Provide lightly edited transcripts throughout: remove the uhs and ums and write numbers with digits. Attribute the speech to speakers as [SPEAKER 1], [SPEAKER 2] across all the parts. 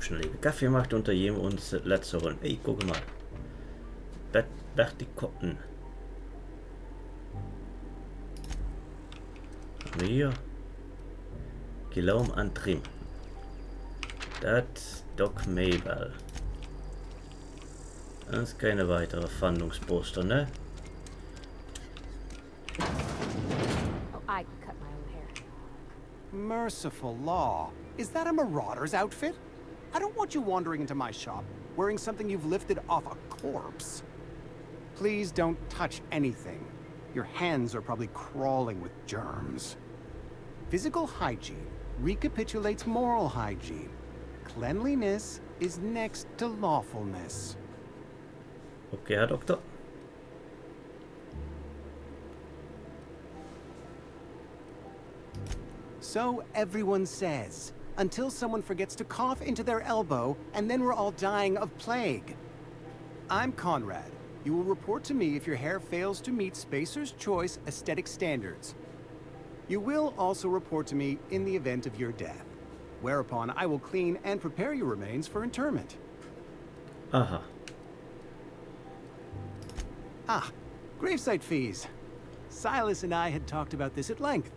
[SPEAKER 1] Schnelllebe. Kaffee macht unter jedem uns letzte Runde. Ey, guck mal. Vertikotten. Hier. Gelaufen an Trim. Das Doc Mabel. Das ist keine weitere Fahndungsposter, ne?
[SPEAKER 2] Oh, I can cut my own hair.
[SPEAKER 3] Merciful law. Is that a marauder's outfit? I don't want you wandering into my shop, wearing something you've lifted off a corpse. Please don't touch anything. Your hands are probably crawling with germs. Physical hygiene recapitulates moral hygiene. Cleanliness is next to lawfulness.
[SPEAKER 1] Okay, Herr Doktor.
[SPEAKER 3] So everyone says, until someone forgets to cough into their elbow, and then we're all dying of plague. I'm Conrad. You will report to me if your hair fails to meet Spacer's Choice aesthetic standards. You will also report to me in the event of your death, whereupon I will clean and prepare your remains for interment.
[SPEAKER 1] Aha.
[SPEAKER 3] Ah, gravesite fees. Silas and I had talked about this at length.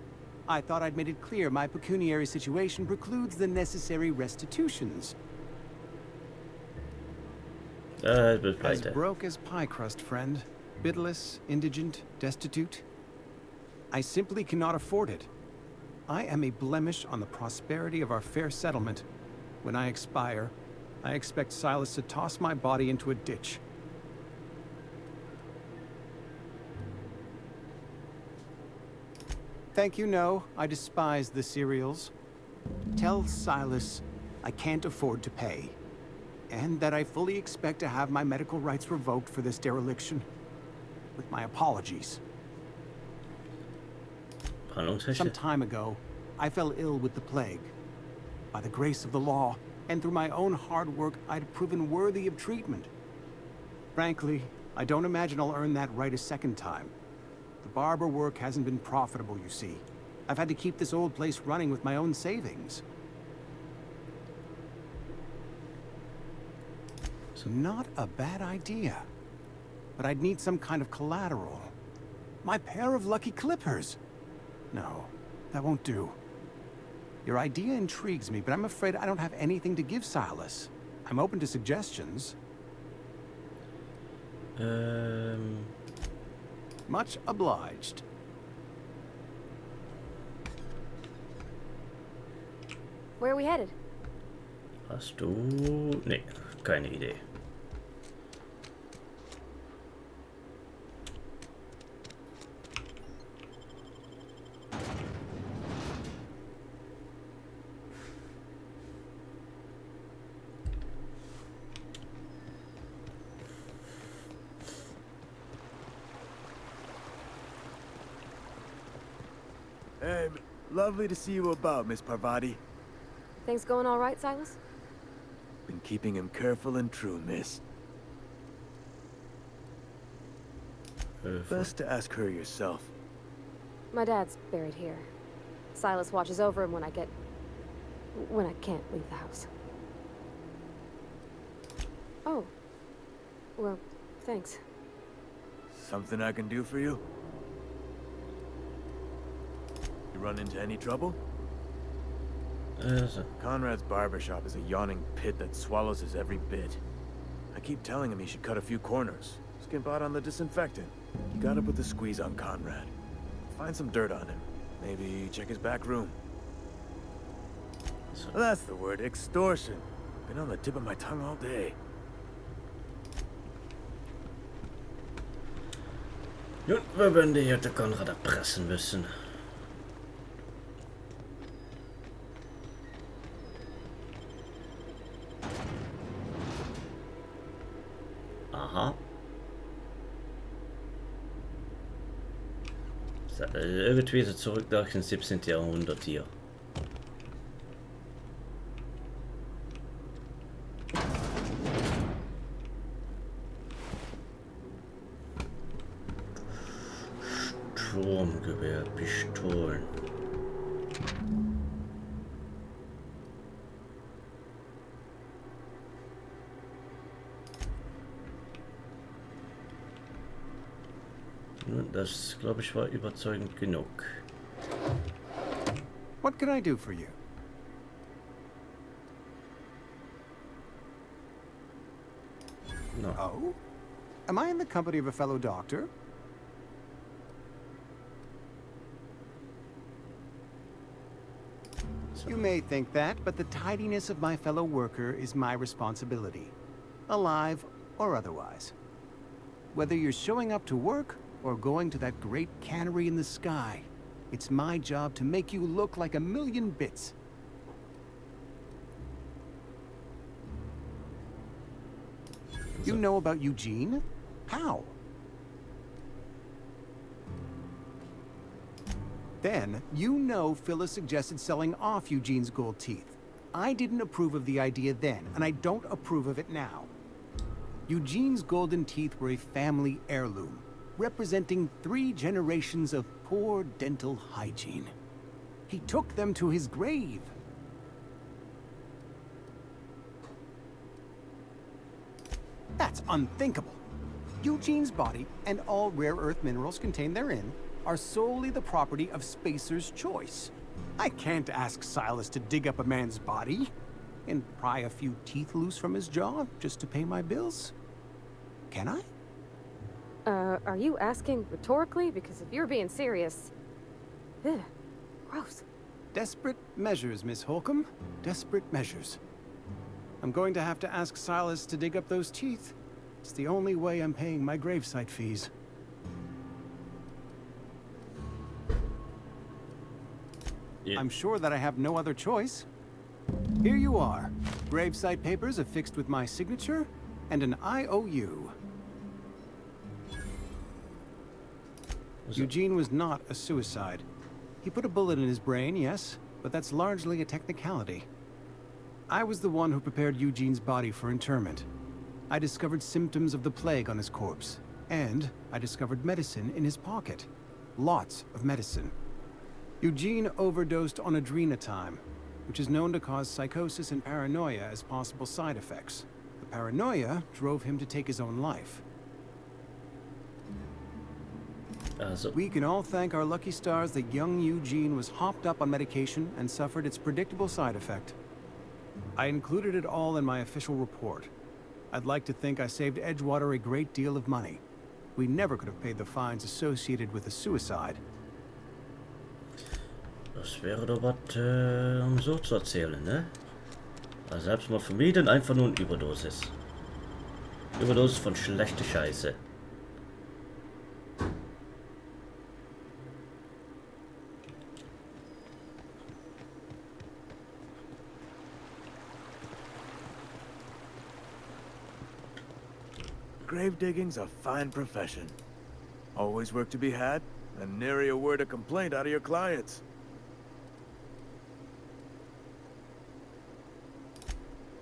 [SPEAKER 3] I thought I'd made it clear my pecuniary situation precludes the necessary restitutions. As broke as pie crust, friend. Bitless, indigent, destitute. I simply cannot afford it. I am a blemish on the prosperity of our fair settlement. When I expire, I expect Silas to toss my body into a ditch. Thank you, no. I despise the cereals. Tell Silas I can't afford to pay. And that I fully expect to have my medical rights revoked for this dereliction. With my apologies. Some time ago, I fell ill with the plague. By the grace of the law, and through my own hard work, I'd proven worthy of treatment. Frankly, I don't imagine I'll earn that right a second time. The barber work hasn't been profitable, you see. I've had to keep this old place running with my own savings. So not a bad idea. But I'd need some kind of collateral. My pair of lucky clippers! No, that won't do. Your idea intrigues me, but I'm afraid I don't have anything to give Silas. I'm open to suggestions. Much obliged.
[SPEAKER 2] Where are we headed?
[SPEAKER 1] Hast du... Nee, keine Idee.
[SPEAKER 4] Hey, lovely to see you about, Miss Parvati.
[SPEAKER 2] Things going all right, Silas?
[SPEAKER 4] Been keeping him careful and true, miss. Best to ask her yourself.
[SPEAKER 2] My dad's buried here. Silas watches over him when I can't leave the house. Oh. Well, thanks.
[SPEAKER 4] Something I can do for you? You run into any trouble? Conrad's barbershop is a yawning pit that swallows his every bit. I keep telling him he should cut a few corners. Skimp out on the disinfectant. You gotta put the squeeze on Conrad. Find some dirt on him. Maybe check his back room. Well, that's the word, extortion. Been on the tip of my tongue all day.
[SPEAKER 1] Nun, wir werden die Jutta Konrad erpressen müssen. Aha. Irgendwie so zurück nach dem 17. Jahrhundert hier. Sturmgewehr, Pistolen. Nun, das, glaube ich, war überzeugend genug.
[SPEAKER 3] What can I do for you?
[SPEAKER 1] No.
[SPEAKER 3] Oh? Am I in the company of a fellow doctor? You may think that, but the tidiness of my fellow worker is my responsibility. Alive or otherwise. Whether you're showing up to work or going to that great cannery in the sky, it's my job to make you look like a million bits. You know about Eugene? How? Then, you know Phyllis suggested selling off Eugene's gold teeth. I didn't approve of the idea then, and I don't approve of it now. Eugene's golden teeth were a family heirloom, representing 3 generations of poor dental hygiene. He took them to his grave. That's unthinkable. Eugene's body and all rare earth minerals contained therein are solely the property of Spacer's choice. I can't ask Silas to dig up a man's body and pry a few teeth loose from his jaw just to pay my bills. Can I?
[SPEAKER 2] Are you asking rhetorically? Because if you're being serious... Ugh, gross.
[SPEAKER 3] Desperate measures, Miss Holcomb. Desperate measures. I'm going to have to ask Silas to dig up those teeth. It's the only way I'm paying my gravesite fees.
[SPEAKER 1] Yeah.
[SPEAKER 3] I'm sure that I have no other choice. Here you are. Gravesite papers affixed with my signature and an IOU. Eugene was not a suicide. He put a bullet in his brain, yes, but that's largely a technicality. I was the one who prepared Eugene's body for interment. I discovered symptoms of the plague on his corpse, and I discovered medicine in his pocket. Lots of medicine. Eugene overdosed on adrenatime, which is known to cause psychosis and paranoia as possible side effects. The paranoia drove him to take his own life. We can all thank our lucky stars that young Eugene was hopped up on medication and suffered its predictable side effect. I included it all in my official report. I'd like to think I saved Edgewater a great deal of money. We never could have paid the fines associated with the suicide.
[SPEAKER 1] Das wäre doch was, so zu erzählen, ne? Also selbst mal vermieden, einfach nur eine Überdosis. Überdosis von schlechter Scheiße.
[SPEAKER 4] Grave digging's a fine profession. Always work to be had, and nary a word of complaint out of your clients.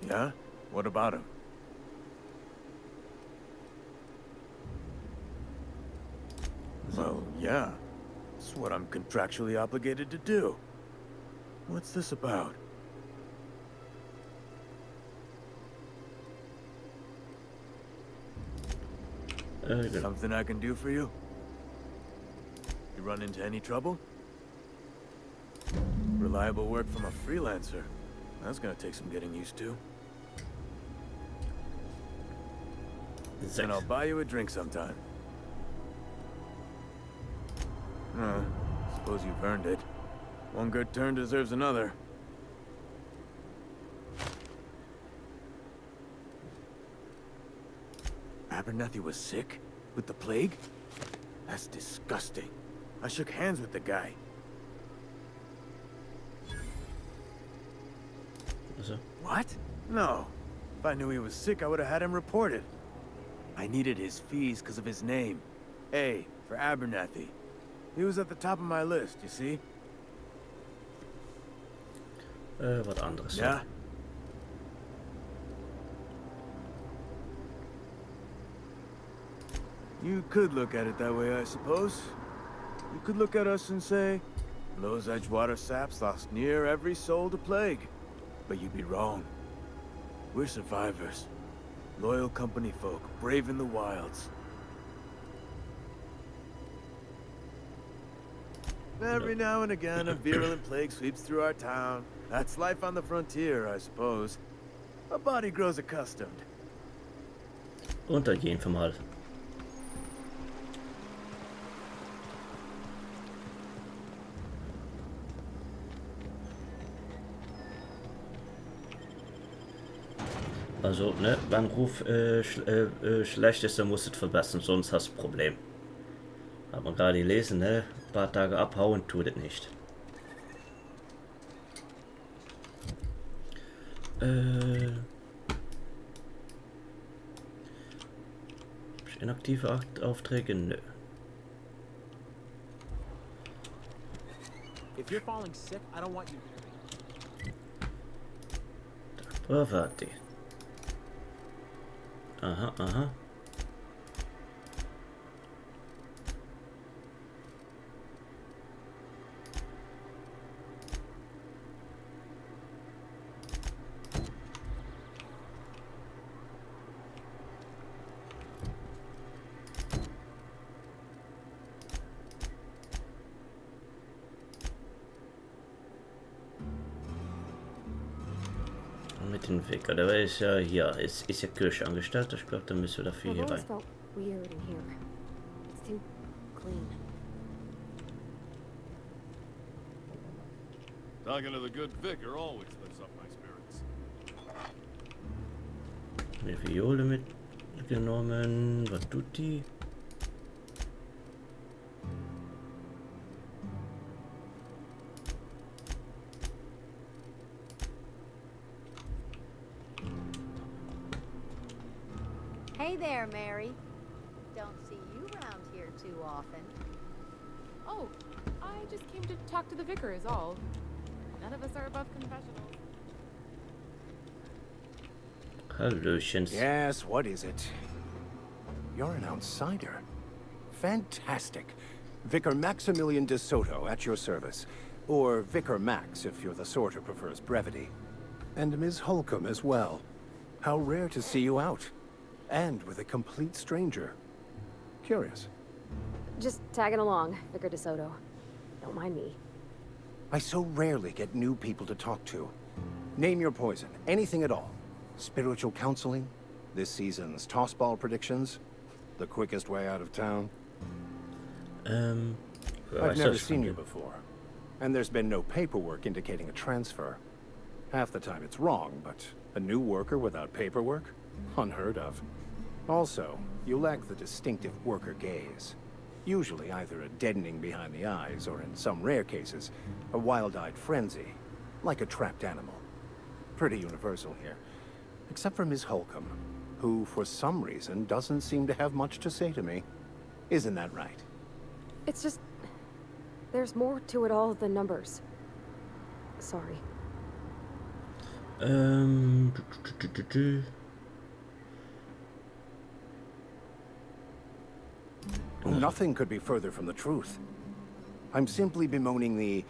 [SPEAKER 4] Yeah? What about him? Well, yeah. It's what I'm contractually obligated to do. What's this about? Something I can do for you? You run into any trouble? Reliable work from a freelancer. That's gonna take some getting used to. And I'll buy you a drink sometime. Suppose you've earned it. One good turn deserves another. Abernathy was sick? With the plague? That's disgusting. I shook hands with the guy. What? No. If I knew he was sick, I would have had him reported. I needed his fees because of his name. A, for Abernathy. He was at the top of my list, you see?
[SPEAKER 1] Wat anderes.
[SPEAKER 4] Yeah? You could look at it that way, I suppose. You could look at us and say, those Edgewater saps lost near every soul to plague. But you'd be wrong. We're survivors. Loyal company folk, brave in the wilds. Every now and again, a virulent plague sweeps through our town. That's life on the frontier, I suppose. A body grows accustomed.
[SPEAKER 1] Unter jeden Fall. Also, ne, wenn Ruf schlecht ist, dann musst du es verbessern, sonst hast du ein Problem. Hat man gerade gelesen, ne? Ein paar Tage abhauen tut es nicht. Inaktive Aufträge? Nö.
[SPEAKER 5] If you're falling sick, I don't want you.
[SPEAKER 1] Warte. Aha, aha. Mit dem Vikar, der ist ja hier, ist ja Kirchenangestellter. Ich glaube, da müssen wir dafür hier
[SPEAKER 2] I've
[SPEAKER 1] rein.
[SPEAKER 2] always felt weird in here. It's too clean.
[SPEAKER 6] Talking to the good vicar always lifts up my spirits.
[SPEAKER 1] Eine Viole mitgenommen. Was tut die?
[SPEAKER 7] Hey there, Mary. Don't see you around here too often.
[SPEAKER 8] Oh, I just came to talk to the vicar is all. None of us are above confessionals.
[SPEAKER 1] Hallöchens.
[SPEAKER 3] Yes, what is it? You're an outsider. Fantastic. Vicar Maximilian de Soto at your service. Or Vicar Max, if you're the sort who prefers brevity. And Ms. Holcomb as well. How rare to see you out. And with a complete stranger. Curious.
[SPEAKER 2] Just tagging along, Vicar DeSoto. Don't mind me.
[SPEAKER 3] I so rarely get new people to talk to. Name your poison, anything at all. Spiritual counseling, this season's tossball predictions, the quickest way out of town. I've never seen you before, and there's been no paperwork indicating a transfer. Half the time it's wrong, but a new worker without paperwork? Unheard of. Also, you lack the distinctive worker gaze. Usually either a deadening behind the eyes, or in some rare cases, a wild-eyed frenzy, like a trapped animal. Pretty universal here. Except for Ms. Holcomb, who, for some reason, doesn't seem to have much to say to me. Isn't that right?
[SPEAKER 2] It's just... there's more to it all than numbers. Sorry.
[SPEAKER 3] Nothing could be further from the truth. I'm simply bemoaning the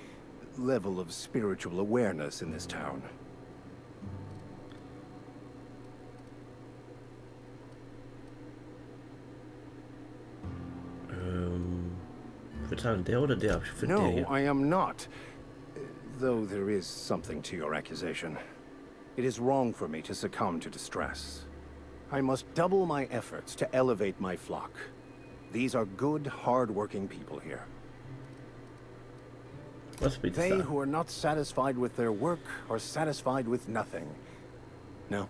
[SPEAKER 3] level of spiritual awareness in this town.
[SPEAKER 1] No,
[SPEAKER 3] I am not. Though there is something to your accusation. It is wrong for me to succumb to distress. I must double my efforts to elevate my flock. These are good, hard-working people here. They who are not satisfied with their work are satisfied with nothing. No.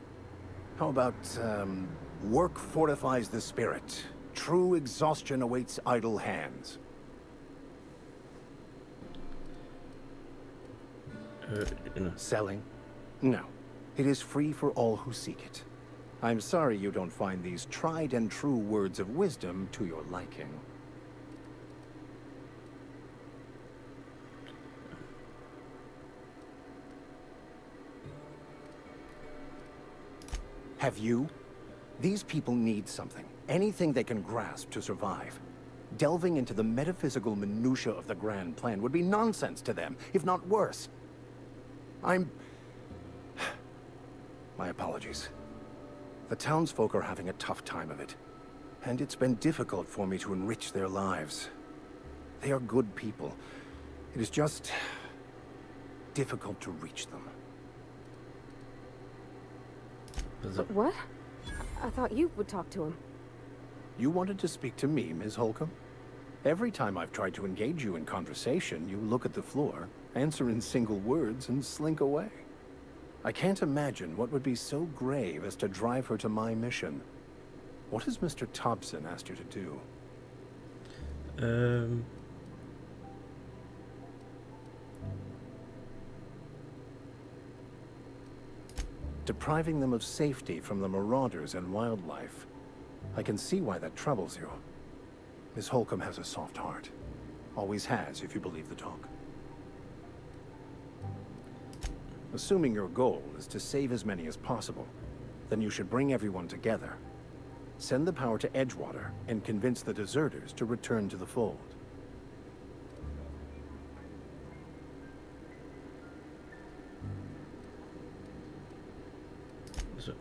[SPEAKER 3] How about, work fortifies the spirit. True exhaustion awaits idle hands. Selling? No. It is free for all who seek it. I'm sorry you don't find these tried and true words of wisdom to your liking. Have you? These people need something. Anything they can grasp to survive. Delving into the metaphysical minutiae of the grand plan would be nonsense to them, if not worse. My apologies. The townsfolk are having a tough time of it, and it's been difficult for me to enrich their lives. They are good people, It is just difficult to reach them.
[SPEAKER 1] Also,
[SPEAKER 2] What? I thought you would talk to him.
[SPEAKER 3] You wanted to speak to me, Ms. Holcomb? Every time I've tried to engage you in conversation, you look at the floor, answer in single words, and slink away. I can't imagine what would be so grave as to drive her to my mission. What has Mr. Thompson asked you to do? Depriving them of safety from the marauders and wildlife. I can see why that troubles you. Miss Holcomb has a soft heart. Always has, if you believe the talk. Assuming your goal is to save as many as possible, then you should bring everyone together. Send the power to Edgewater and convince the deserters to return to the fold.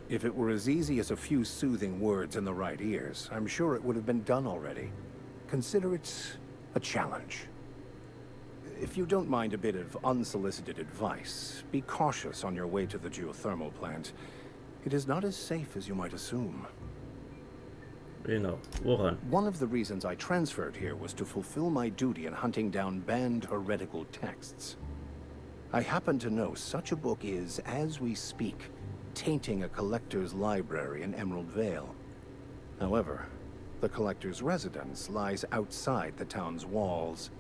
[SPEAKER 3] If it were as easy as a few soothing words in the right ears, I'm sure it would have been done already. Consider it a challenge. If you don't mind a bit of unsolicited advice, be cautious on your way to the geothermal plant. It is not as safe as you might assume.
[SPEAKER 1] Genau, woran?
[SPEAKER 3] One of the reasons I transferred here was to fulfill my duty in hunting down banned heretical texts. I happen to know such a book is, as we speak, tainting a collector's library in Emerald Vale. However, the collector's residence lies outside the town's walls.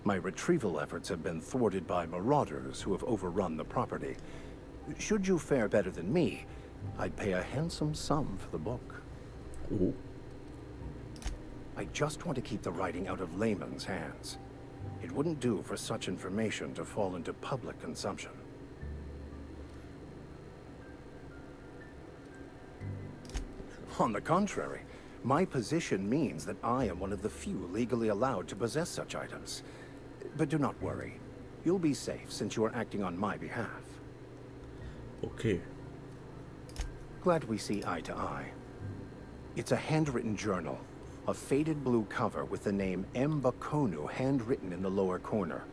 [SPEAKER 3] My retrieval efforts have been thwarted by marauders who have overrun the property. Should you fare better than me, I'd pay a handsome sum for the book.
[SPEAKER 1] Oh.
[SPEAKER 3] I just want to keep the writing out of layman's hands. It wouldn't do for such information to fall into public consumption. On the contrary, my position means that I am one of the few legally allowed to possess such items. But do not worry. You'll be safe since you are acting on my behalf.
[SPEAKER 1] Okay.
[SPEAKER 3] Glad we see eye to eye. It's a handwritten journal. A faded blue cover with the name M. Bakonu handwritten in the lower corner.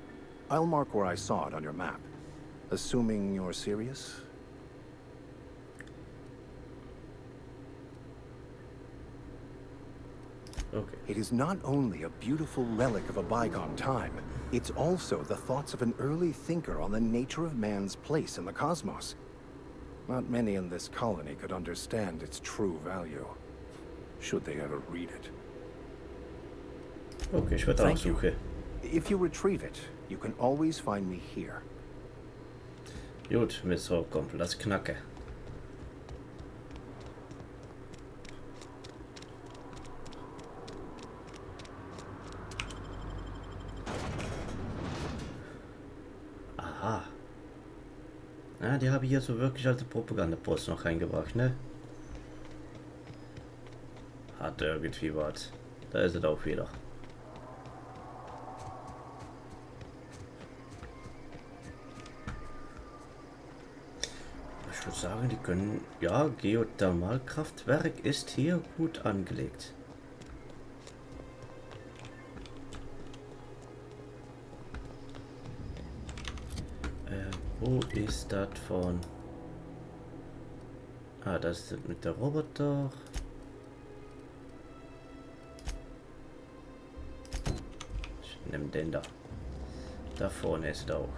[SPEAKER 3] I'll mark where I saw it on your map. Assuming you're serious?
[SPEAKER 1] Okay.
[SPEAKER 3] It is not only a beautiful relic of a bygone time, it's also the thoughts of an early thinker on the nature of man's place in the cosmos. Not many in this colony could understand its true value, should they ever read it.
[SPEAKER 1] Okay, ich werde auch
[SPEAKER 3] Thank you.
[SPEAKER 1] suchen.
[SPEAKER 3] If you retrieve it, you can always find me here.
[SPEAKER 1] Gut, Miss Holcomb, lass knacke. Aha. Ja, die habe ich hier so wirklich als Propagandapost noch reingebracht, ne? Hat irgendwie was. Da ist es auch wieder. Ich würde sagen, die können... Ja, Geothermalkraftwerk ist hier gut angelegt. Wo ist das von... Ah, das ist mit der Roboter. Ich nehme den da. Da vorne ist auch.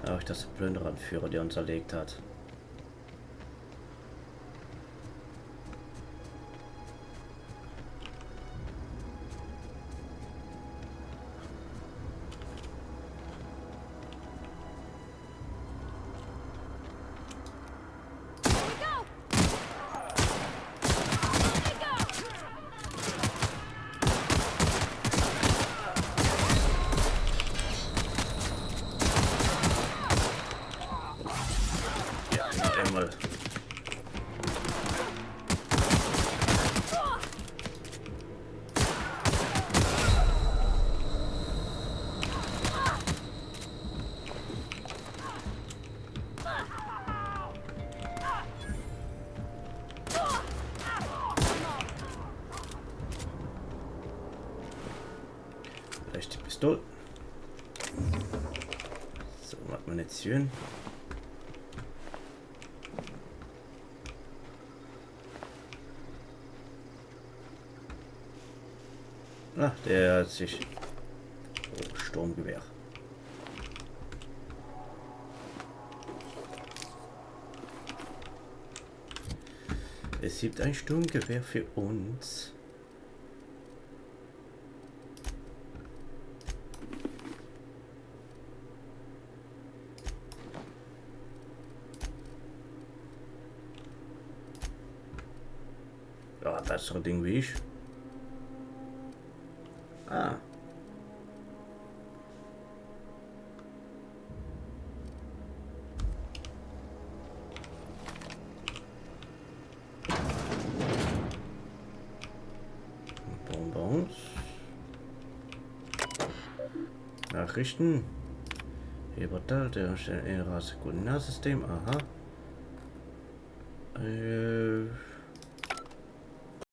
[SPEAKER 1] Ach, das ist der Plünderanführer, der uns erlegt hat. Einmal. Vielleicht die Pistole. Munition. Ah, der hat sich... Oh, Sturmgewehr. Es gibt ein Sturmgewehr für uns. Ja, bessere Ding wie ich. Ah. Bonbons. Nachrichten. Hebertal, der Rasse Koordinatsystem. Aha.